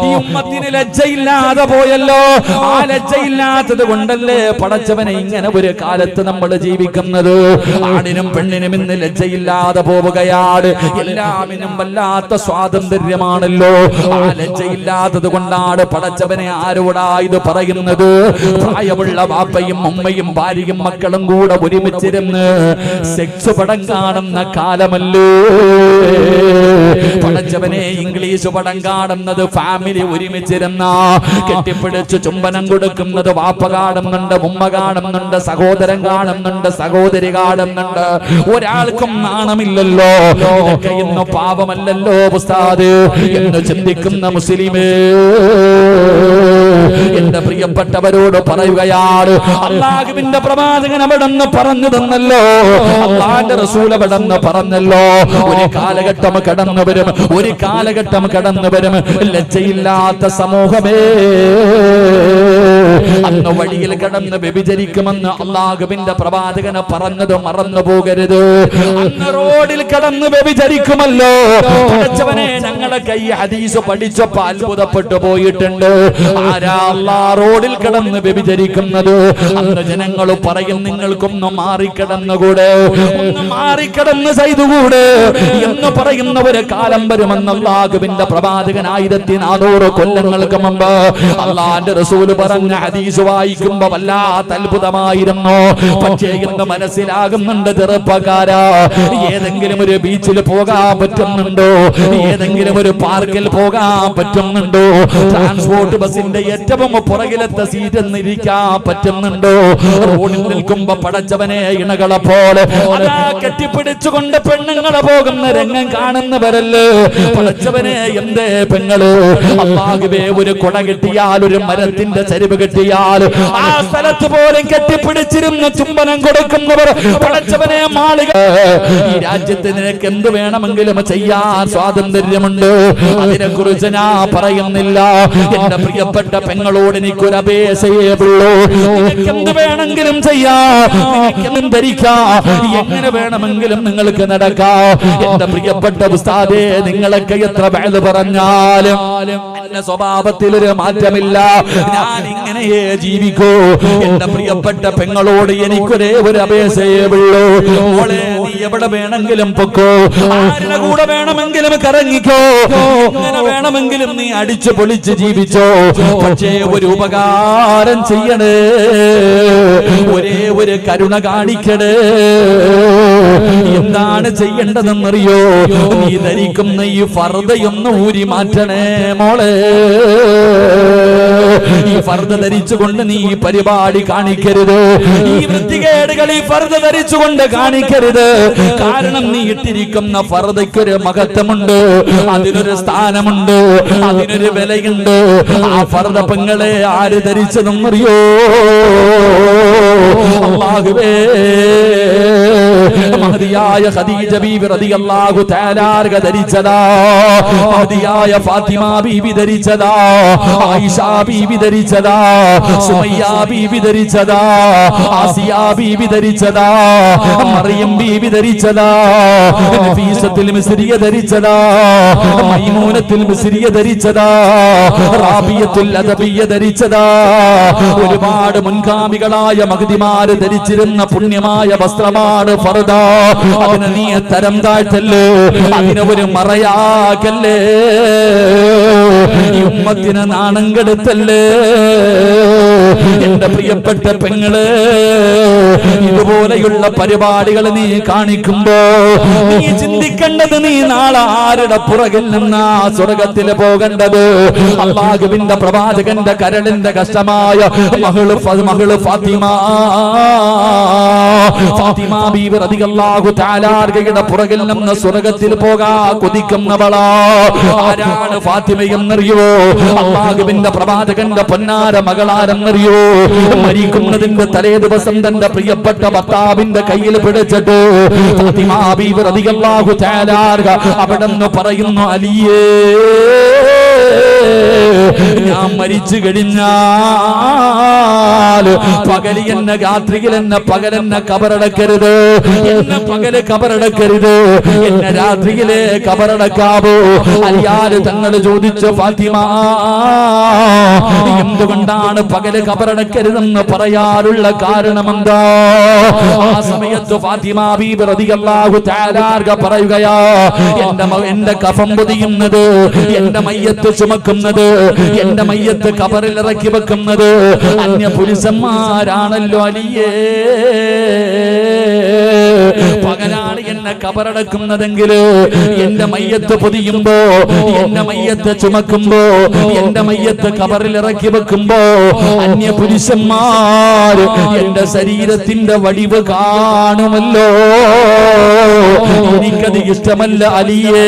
ഈ ഉമ്മത്തിന് ലജ്ജയില്ലാതെ പോയല്ലോ. ആ ലജ്ജയില്ലാത്തത് കൊണ്ടല്ലേ പടച്ചവനെ ഇങ്ങനെ ഒരു കാലത്ത് നമ്മൾ ജീവിക്കുന്നത്. ആണിനും പെണ്ണിനും ഇന്ന് ലജ്ജയില്ലാതെ പോവുകയാണ്. എല്ലാമിനും വല്ലാത്ത സ്വാതന്ത്ര്യമാണല്ലോ. ആ ലജ്ജയില്ലാത്തത് കൊണ്ടാണ് പടച്ചവനെ ആരോടാ ഇത് പറയുന്നത്? പ്രായമുള്ള വാപ്പയും ഉമ്മയും ഭാര്യയും മക്കളും കൂടെ ഒരുമിച്ചിരുന്ന് സെക്സ് പടം കാണുന്ന കാലമല്ലോ. പടച്ചവനെ ഇംഗ്ലീഷ് പടം കാണുന്നത് ഫാമിലി ഒരുമിച്ചിരുന്ന കെട്ടിപ്പിടിച്ച് ചുംബനം കൊടുക്കുന്നത് വാപ്പ കാണുന്നുണ്ട്, ഉമ്മ കാണുന്നുണ്ട്, സഹോദരൻ കാണുന്നുണ്ട്, സഹോദരി കാണുന്നുണ്ട്. ഒരാൾക്കും നാണമില്ലല്ലോ. ഇതൊക്കെ ഇന്ന് പാപമല്ലല്ലോ ഉസ്താദ് എന്ന് ചിന്തിക്കുന്ന മുസ്ലിമേ, എന്റെ പ്രിയപ്പെട്ടവരോട് പറയുകയാണ്, അല്ലാഹുവിന്റെ പ്രവാചകൻ അവിടെന്ന് പറഞ്ഞു തന്നല്ലോ, അല്ലാഹുവിന്റെ റസൂൽ അവിടെന്ന് പറഞ്ഞല്ലോ. ഒരു കാലഘട്ടം കടന്നു വരും, ഒരു കാലഘട്ടം കടന്നു വരും. ലജ്ജയില്ലാത്ത സമൂഹമേ, അന്ന് വഴിയിൽ കടന്ന് വ്യഭിചരിക്കുമെന്ന് അല്ലാഹുവിന്റെ പ്രവാചകന് പറഞ്ഞത് മറന്നു പോകരുത്. അന്ന് റോഡിൽ കടന്ന് വ്യഭിചരിക്കുമല്ലോ. പടച്ചവനെ, ഞങ്ങളൊക്കെ ഈ ഹദീസ് പഠിച്ചപ്പോ അത്ഭുതപ്പെട്ടു പോയിട്ടുണ്ട്. ആരാ അല്ലാഹ് റോഡിൽ കടന്ന് വ്യഭിചരിക്കുന്നത്? അന്ന് ജനങ്ങൾ പറയും, നിങ്ങൾക്കൊന്ന് മാറിക്കിടന്നുകൂടെ, ഒന്ന് മാറിക്കിടന്ന് ചെയ്തുകൂടെ എന്ന് പറയുന്ന ഒരു കാലം വരുമെന്ന് അല്ലാഹുവിന്റെ പ്രവാചകൻ 1400 കൊല്ലങ്ങൾക്ക് മുമ്പ് അല്ലാഹുവിന്റെ റസൂൽ പറഞ്ഞ ഹദീസ് വായിക്കുമ്പോ വല്ലാത്ത അത്ഭുതമായിരുന്നു. പക്ഷേ ഇന്ന് മനസ്സിലാകുന്നുണ്ട് ചെറുപ്പക്കാരാ, ഏതെങ്കിലും ഒരു ബീച്ചിൽ പോകാൻ പറ്റുന്നുണ്ടോ? ഏതെങ്കിലും ഒരു പാർക്കിൽ പോകാൻ പറ്റുന്നുണ്ടോ? ട്രാൻസ്പോർട്ട് ബസിന്റെ ഏറ്റവും പുറകിലത്തെ സീറ്റിൽ ഇരിക്കാൻ പറ്റുന്നുണ്ടോ? റോഡിൽ നിൽക്കുമ്പോ പടച്ചവനെ ഇണകളെ പോലെ അതാ കെട്ടിപ്പിടിച്ചുകൊണ്ട് പെണ്ണുങ്ങളെ പോകുന്ന രംഗം കാണുന്നവരല്ലേ. പടച്ചവനെ, എന്തേ പെങ്ങള്, അല്ലാഹുവേ, ഒരു കുട കെട്ടിയാൽ, ഒരു മരത്തിന്റെ ചരിവ് കെട്ടിയാൽ ആ സ്ഥലത്ത് പോലും കെട്ടിപ്പിടിച്ചിരുന്ന് ചുംബനം കൊടുക്കുന്നവർ പടച്ചവനെ മാളിക. ഈ രാജ്യത്ത് നിനക്ക് എന്ത് വേണമെങ്കിലും ചെയ്യാൻ സ്വാതന്ത്ര്യമുണ്ട്. അതിനെ കുറിച്ച് ഞാൻ പറയുന്നില്ല. എന്റെ പ്രിയപ്പെട്ട പെങ്ങളോട് എനിക്കൊരു അപേക്ഷയേ ഉള്ളൂ. നിനക്ക് എന്ത് വേണമെങ്കിലും ചെയ്യാം, നിനക്കെന്തും ധരിക്കാം, എങ്ങനെ വേണമെങ്കിലും നിങ്ങൾക്ക് നടക്കാം. എന്റെ പ്രിയപ്പെട്ട ഉസ്താദേ, നിങ്ങളൊക്കെ എത്ര വഅദ് പറഞ്ഞാലും എന്റെ സ്വഭാവത്തിൽ ഒരു മാറ്റമില്ല. ഞാൻ ഇങ്ങനെയേ ജീവിക്കൂ. എന്റെ പ്രിയപ്പെട്ട പെങ്ങളോട് എനിക്കൊരേ ഒരു അപേക്ഷയേ ഉള്ളൂ. മോളെ, നീ എവിടെ വേണമെങ്കിലും പൊക്കോ, ആരുടെ കൂടെ വേണമെങ്കിലും കറങ്ങിക്കോ, എങ്ങനെ വേണമെങ്കിലും നീ അടിച്ചു പൊളിച്ച് ജീവിച്ചോ. പക്ഷേ ഒരു ഉപകാരം ചെയ്യണേ, ഒരേ ഒരു കരുണ കാണിക്കണേ. എന്താണ് ചെയ്യേണ്ടതെന്നറിയോ? നീ ധരിക്കുന്ന ഈ ഫർദയൊന്ന് ഊരി മാറ്റണേ മോളെ. ഈ ഫർദ ധരിച്ചുകൊണ്ട് നീ ഈ പരിപാടി കാണിക്കരുത്. ഈ വൃത്തികേടുകൾ ഈ ഫർദ ധരിച്ചുകൊണ്ട് കാണിക്കരുത്. കാരണം നീ ഇട്ടിരിക്കുന്ന ഫർദയ്ക്കൊരു മഹത്വമുണ്ട്, അതിനൊരു സ്ഥാനമുണ്ട്, അതിനൊരു വിലയുണ്ട്. ആ ഫർദ പെങ്ങളെ ആര് ധരിച്ചതെന്നറിയോ? അല്ലാഹുവേ, മഹദിയായ ഖദീജ ബീവി റളിയല്ലാഹു തആല അൻഹ ധരിച്ചതാ, മഹദിയായ ഫാത്തിമ ബീവി ധരിച്ചതാ, ആയിഷ ബീവി ധരിച്ചതാ, സുമയ്യ ബീവി ധരിച്ചതാ, ആസിയ ബീവി ധരിച്ചതാ, മറിയം ബീവി ധരിച്ചതാ, നഫീസത്തുൽ മിസ്രിയ ധരിച്ചതാ, മൈമൂനത്തുൽ മിസ്രിയ ധരിച്ചതാ, റാബിയത്തുൽ അദബിയ ധരിച്ചതാ. ഒരുപാട് മുൻഗാമികളായ മഹദിമാര് ധരിച്ചിരുന്ന പുണ്യമായ വസ്ത്രമാണ് ഫർദ. അതിനെ നീ തരം താഴ്ത്തല്ലേ, അതിനെ ഒരു മറയാക്കല്ലേ, ഈ ഉമ്മത്തിനെ നാണം കെടുത്തല്ലേ. എന്റെ പ്രിയപ്പെട്ട പെങ്ങള്, ഇതുപോലെയുള്ള പരിപാടികൾ നീ കാണിക്കുമ്പോ നീ ചിന്തിക്കേണ്ടത്, നീ നാളെ ആരുടെ പുറകിൽ നിന്നാ സ്വർഗത്തിൽ പോകേണ്ടത്? അല്ലാഹുവിന്റെ പ്രവാചകന്റെ കരളിന്റെ കഷ്ടമായ മകള് ഫാത്തിമ ബീവി റളിയല്ലാഹു തആല അൻഹയുടെ പുറകിൽ നിന്ന് സ്വർഗത്തിൽ പോകാൻ കൊതിക്കുന്നവളാ. ആരാണ് ഫാത്തിമയെന്നറിയോ? അല്ലാഹുവിന്റെ പ്രവാചകന്റെ പൊന്നാര മകളാരെന്നറിയോ? മരിക്കുന്നതിന്റെ തലേ ദിവസം തന്റെ പ്രിയപ്പെട്ട ഭർത്താവിന്റെ കയ്യിൽ പിടിച്ചിട്ട് ഫാത്തിമ ബീവി റളിയല്ലാഹു തആല അൻഹ അവിടെന്ന് പറയുന്നു, അലിയേ ഞാൻ മരിച്ചു കഴിഞ്ഞാൽ പകല് എന്നെ രാത്രിയിൽ എന്നെ പകലെന്നെ കബറടക്കരുത്, എന്നെ പകല് കബറടക്കരുത്, എന്നെ രാത്രിയിലെ കബറടക്കാവോ? അലിയാര് തങ്ങൾ ചോദിച്ചു, ഫാത്തിമ എന്തുകൊണ്ടാണ് പകല് കബറടക്കരുതെന്ന് പറയാനുള്ള കാരണമെന്താ? ആ സമയത്ത് ഫാത്തിമ ബീബി റളിയല്ലാഹു തആല പറയുകയാ, എന്റെ കഫം പൊതിയുന്നത്, എന്റെ മയ്യത്ത് ചുമക്കുന്നത്, എന്റെ മയ്യത്ത് കബറിൽ ഇറക്കി വെക്കുന്നത് അന്യ പുരുഷന്മാരാണല്ലോ അലിയേ. പകലാണ് എന്നെ കബറടക്കുന്നതെങ്കിൽ എന്റെ മയ്യത്ത് പൊതിയുമ്പോ, എന്റെ മയ്യത്ത് ചുമക്കുമ്പോ, എന്റെ മയ്യത്ത് കബറിൽ ഇറക്കി വെക്കുമ്പോ അന്യ പുരുഷന്മാർ എന്റെ ശരീരത്തിന്റെ വടിവ് കാണുമല്ലോ. എനിക്കത് ഇഷ്ടമല്ല അലിയേ.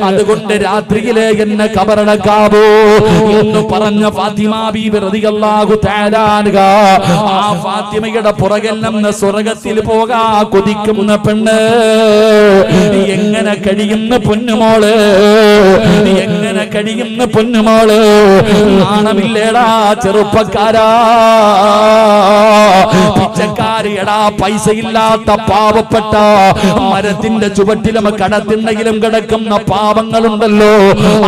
അതുകൊണ്ട് രാത്രിയിലെ എന്നെ കബറടക്കാവോ എന്ന് പറഞ്ഞ ഫാത്തിമ ബീബി റളിയല്ലാഹു തആല അൻഹ, ആ ഫാത്തിമയുടെ പുറകിൽ നിന്ന് സ്വർഗ്ഗത്തിൽ പോകാ കൊതിക്കുന്ന പെണ്ണ് എങ്ങനെ കഴിയുന്ന പൊന്നുമോള്, എങ്ങനെ കഴിയുന്ന പൊന്നുമോള്? നാണമില്ലേടാ ചെറുപ്പക്കാരാ, പിച്ചക്കാരിയടാ, പൈസയില്ലാത്ത പാവപ്പെട്ട മരത്തിന്റെ ചുവട്ടിലും കടത്തിണ്ടെങ്കിലും കിടക്കുന്ന പാവങ്ങളുണ്ടല്ലോ.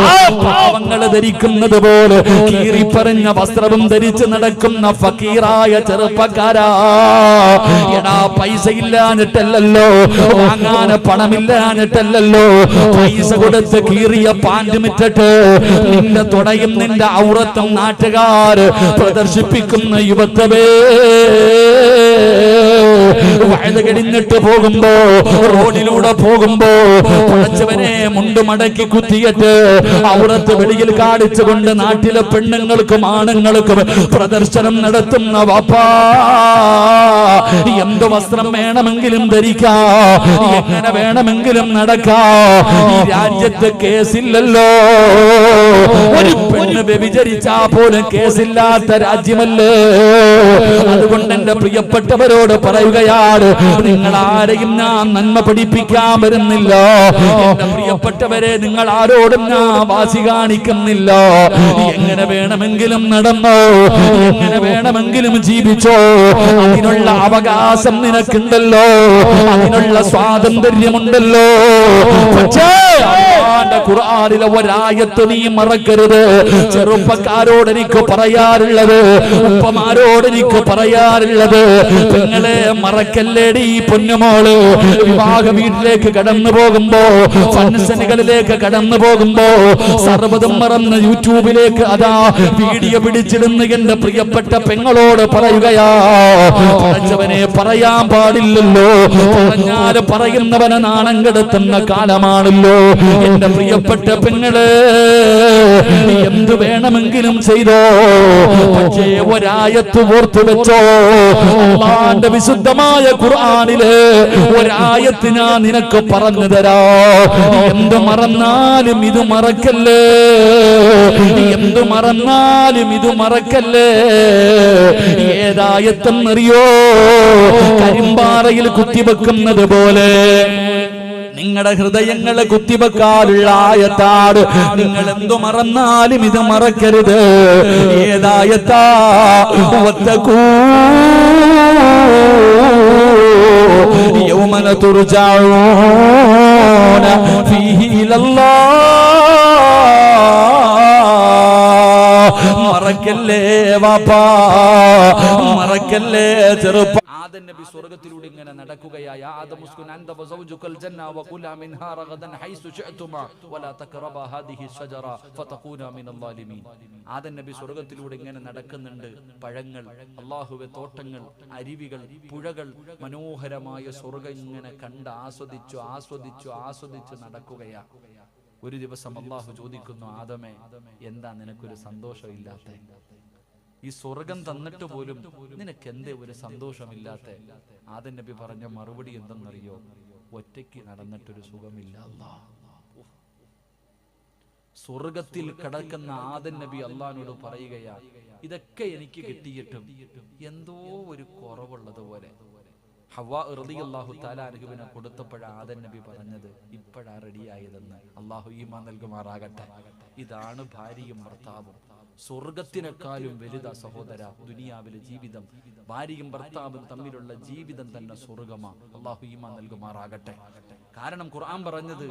ആ പാവങ്ങൾ ധരിക്കുന്നത് പോലെ കീറിപ്പറഞ്ഞ വസ്ത്രവും ധരിച്ച് നടക്കുന്ന ഫക്കീറായ ചെറുപ്പക്കാരാ, എടാ പൈസ ഇല്ലാഞ്ഞിട്ടല്ലോ, വാങ്ങാൻ പണമില്ലാഞ്ഞിട്ടല്ലോ, പൈസ കൊടുത്ത് കീറിയ പാൻറ് മിറ്റിട്ട് നിന്റെ തുടയും നിന്റെ ഔറത്തും നാട്ടുകാർ പ്രദർശിപ്പിക്കുന്ന യുവത്വമേ, വയത് കഴിഞ്ഞിട്ട് പോകുമ്പോ, റോഡിലൂടെ പോകുമ്പോ പടച്ചവനെ മുണ്ട് മടക്കി കുത്തിയിട്ട് ഔറത്ത് വെളിയിൽ കാണിച്ചുകൊണ്ട് നാട്ടിലെ പെണ്ണുങ്ങൾക്കും ആണുങ്ങൾക്കും പ്രദർശനം നടത്തുന്ന വാപ്പാ, എന്ത് വസ്ത്രം വേണമെങ്കിലും ധരിക്കാ, എങ്ങനെ വേണമെങ്കിലും നടക്കാ. ഈ രാജ്യത്ത് കേസില്ലല്ലോ. ഒരു പെണ്ണ് വ്യഭിചരിച്ചാ പോലും കേസില്ലാത്ത രാജ്യമല്ലേ. അതുകൊണ്ട് എന്റെ പ്രിയപ്പെട്ടവരോട് പറയുകയാണ്, നിങ്ങൾ ആരെയും ഞാൻ നന്മ പഠിപ്പിക്കാൻ വരുന്നില്ല. എന്റെ പ്രിയപ്പെട്ടവരെ, നിങ്ങൾ ആരോടും ഞാൻ വാശി കാണിക്കുന്നില്ല. എങ്ങനെ വേണമെങ്കിലും നടന്നോ, എങ്ങനെ വേണമെങ്കിലും ജീവിച്ചോ, അതിനുള്ള അവകാശം നിനക്കുണ്ടല്ലോ, അതിനുള്ള സ്വാതന്ത്ര്യമുണ്ടല്ലോ. പക്ഷേ ഖുർആനിലെ ഒരായത്ത് നീ മറക്കരുത്. ചെറുപ്പക്കാരോട് എനിക്ക് പറയാറുള്ളത്, ഉപ്പമാരോട് എനിക്ക് പറയാറുള്ളത്, നിങ്ങളെ മറക്കല്ലേടി പൊന്നുമോള്. വിവാഹ വീട്ടിലേക്ക് കടന്നു പോകുമ്പോ, ഫംഗ്ഷനുകളിലേക്ക് കടന്നു പോകുമ്പോ സർവ്വതും മറന്ന് യൂട്യൂബിലേക്ക് അതാ വീഡിയോ പിടിച്ചിടുന്ന എന്റെ പ്രിയപ്പെട്ട പെങ്ങളോട് പറയുകയാ, പഠിച്ചവനെ പറയാൻ പാടില്ലല്ലോ, പറഞ്ഞാല് പറയുന്നവനെ നാണം കെടുത്തുന്ന കാലമാണല്ലോ. എന്റെ പ്രിയപ്പെട്ട പെങ്ങള്, എന്തു വേണമെങ്കിലും ചെയ്തോ, പക്ഷേ ഒരായത്ത് ഓർത്തു വെച്ചോ. അല്ലാഹുവിന്റെ വിശുദ്ധമായ ഖുർആനിലെ ഒരായത്ത് ഞാൻ നിനക്ക് പറഞ്ഞു തരാ. എന്തു മറന്നാലും ഇത് മറക്കല്ലേ, എന്തു മറന്നാലും ഇത് മറക്കല്ലേ. ഏതായത്തെന്നറിയോ? കരിമ്പാറയിൽ കുത്തിവെക്കുന്നത് പോലെ നിങ്ങളുടെ ഹൃദയങ്ങളെ കുത്തിവെക്കാനുള്ള ആയത്താണ്. നിങ്ങൾ എന്തു മറന്നാലും ഇത് മറക്കരുത്. ഏതായത്താ? വത്തഖൂ യൗമന തുർജഊന ഫീഹി ഇലല്ലാഹ്. മറക്കല്ലേ വാപ്പാ, മറക്കല്ലേ ചെറുപ്പ. ആദം നബി സ്വർഗ്ഗത്തിലൂടെ ഇങ്ങനെ നടക്കുകയായി. ആദം ഉസ്കുൻ അൻത വസൗജുകൽ ജന്ന വകുല മിൻഹാ റഗദൻ ഹൈസു ശഅതുമാ വലാ തഖറബ ഹാദിഹി ഷജറ ഫതകൂനാ മിനൽ ളാലിമീൻ. ആദം നബി സ്വർഗ്ഗത്തിലൂടെ ഇങ്ങനെ നടക്കുന്നുണ്ട്. പഴങ്ങൾ, അല്ലാഹുവേ, തോട്ടങ്ങൾ, അരുവികൾ, പുഴകൾ, മനോഹരമായ സ്വർഗ്ഗം ഇങ്ങനെ കണ്ട് ആസ്വദിച്ചു ആസ്വദിച്ചു ആസ്വദിച്ചു നടക്കുകയാ. ഒരു ദിവസം അല്ലാഹു ചോദിക്കുന്നു, ആദമേ, എന്താ നിനക്കൊരു സന്തോഷമില്ലാത്ത? ഈ സ്വർഗം തന്നിട്ട് പോലും നിനക്ക് എന്തേ ഒരു സന്തോഷമില്ലാത്ത? ആദം നബി പറഞ്ഞ മറുപടി എന്തെന്നറിയോ? ഒറ്റയ്ക്ക് നടന്നിട്ടൊരു സുഖമില്ല. സ്വർഗത്തിൽ കിടക്കുന്ന ആദം നബി അള്ളാഹിനോട് പറയുകയാ, ഇതൊക്കെ എനിക്ക് കിട്ടിയിട്ടും എന്തോ ഒരു കുറവുള്ളത് പോലെ. ഹവ്വാ റളിയല്ലാഹു തആല അൻഹുവിനെ കൊടുത്തപ്പോഴാ ആദം നബി പറഞ്ഞത് ഇപ്പോഴാ റെഡിയായതെന്ന്. അള്ളാഹു ഈമാൻ നൽകുമാറാകട്ടെ. ഇതാണ് ഭാര്യയും ഭർത്താവും. സ്വർഗത്തിനേക്കാളും വലുതാ സഹോദര ദുനിയാവിലെ ജീവിതം. ഭാര്യയും ഭർത്താവും തമ്മിലുള്ള ജീവിതം തന്നെ സ്വർഗമാ. അള്ളാഹു ഈമാൻ നൽകുമാറാകട്ടെ. കാരണം ഖുർആൻ പറഞ്ഞത്,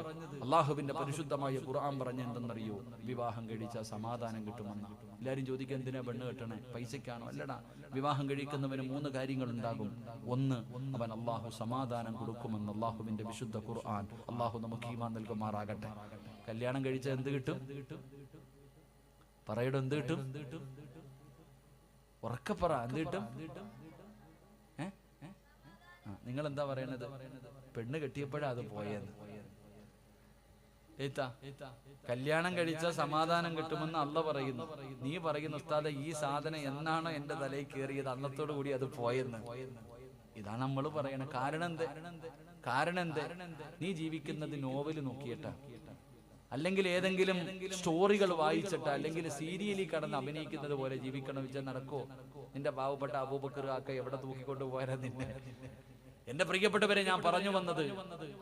അള്ളാഹുവിന്റെ പരിശുദ്ധമായ ഖുർആൻ പറഞ്ഞ എന്തെന്നറിയോ? വിവാഹം കഴിച്ചാൽ സമാധാനം കിട്ടുമെന്ന. എല്ലാവരും ചോദിക്കുക, എന്തിനാ പെണ്ണ് കെട്ടണേ? പൈസക്കാണോ? അല്ലടാ. വിവാഹം കഴിക്കുന്നവന് 3 കാര്യങ്ങൾ ഉണ്ടാകും. ഒന്ന്, അവൻ അള്ളാഹു സമാധാനം കൊടുക്കുമെന്ന് അള്ളാഹുവിന്റെ വിശുദ്ധ ഖുർആൻ. അള്ളാഹു നമുക്ക് ഈമാൻ നൽകുമാറാകട്ടെ. കല്യാണം കഴിച്ചാൽ എന്ത് കിട്ടും? പറയടോ, എന്ത് കിട്ടും? ഉറക്കപ്പറ, എന്ത് കിട്ടും? നിങ്ങൾ എന്താ പറയണത്? പെണ്ണ് കെട്ടിയപ്പോഴാ അത് പോയെന്ന്. കല്യാണം കഴിച്ച സമാധാനം കിട്ടുമെന്ന് അള്ള പറയുന്നു. നീ പറയുന്നു, ഉസ്താദെ ഈ സാധനം എന്നാണോ എന്റെ തലയിൽ കയറിയത് അന്നത്തോടു കൂടി അത് പോയെന്ന്. ഇതാണ് നമ്മൾ പറയണത്. കാരണം എന്ത്? നീ ജീവിക്കുന്നത് നോവല് നോക്കിയിട്ടാ, അല്ലെങ്കിൽ ഏതെങ്കിലും സ്റ്റോറികൾ വായിച്ചിട്ട്, അല്ലെങ്കിൽ സീരിയലിൽ കടന്ന് അഭിനയിക്കുന്നത് പോലെ ജീവിക്കണം വെച്ചാൽ നടക്കോ? നിന്റെ പാവപ്പെട്ട അബൂബക്കർ ആക്ക എവിടെ തൂക്കിക്കൊണ്ട് പോയാലും നിന്നെ. എന്റെ പ്രിയപ്പെട്ടവരെ, ഞാൻ പറഞ്ഞു വന്നത്